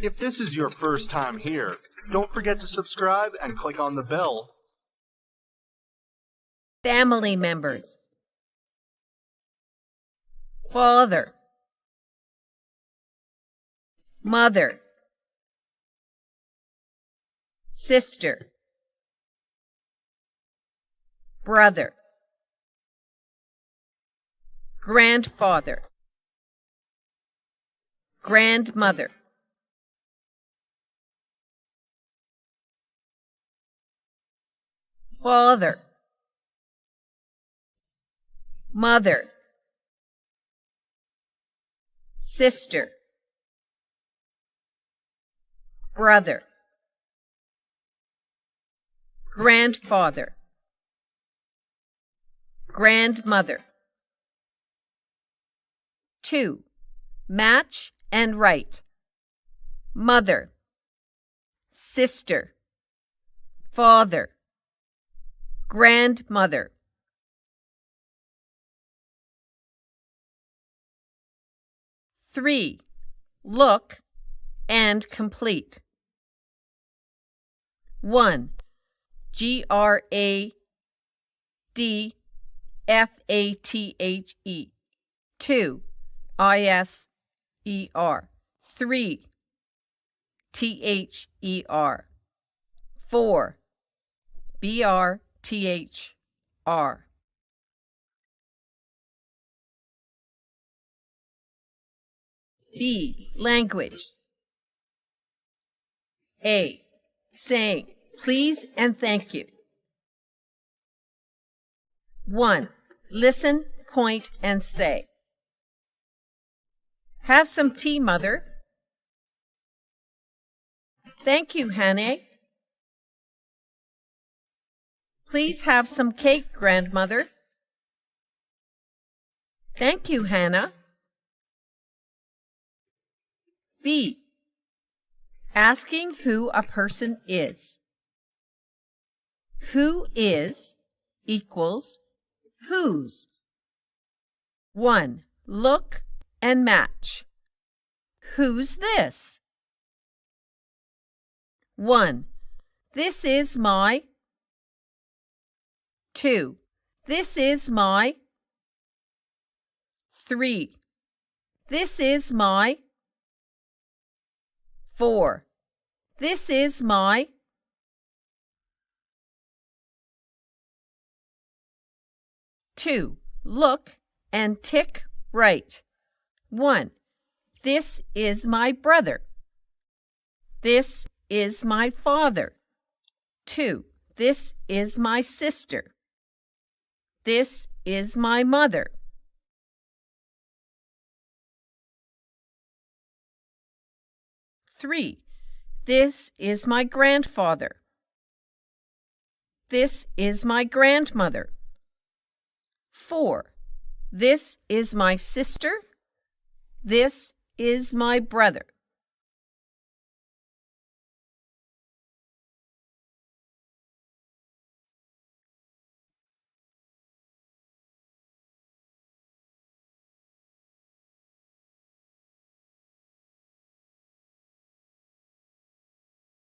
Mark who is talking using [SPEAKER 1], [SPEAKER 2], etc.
[SPEAKER 1] If this is your first time here, don't forget to subscribe and click on the bell.
[SPEAKER 2] Family members. Father, mother, sister, brother, grandfather, grandmother, father, mother, sister, brother, grandfather, grandmother. 2. Match and write. Mother, sister, father, grandmother. 3. Look and complete. 1. GRADFATHE. 2. ISER. 3. THER. 4. BRTHR. B. Language. A. Saying please and thank you. 1. Listen, point, and say. Have some tea, Mother. Thank you, Hannah. Please have some cake, Grandmother. Thank you, Hannah. B. Asking who a person is. Who is equals whose. 1. Look and match. Who's this? 1. This is my. 2. This is my. 3. This is my. 4. This is my. 2. Look and tick right. 1. This is my brother. This is my father. 2. This is my sister. This is my mother. 3. This is my grandfather. This is my grandmother. 4. This is my sister. This is my brother.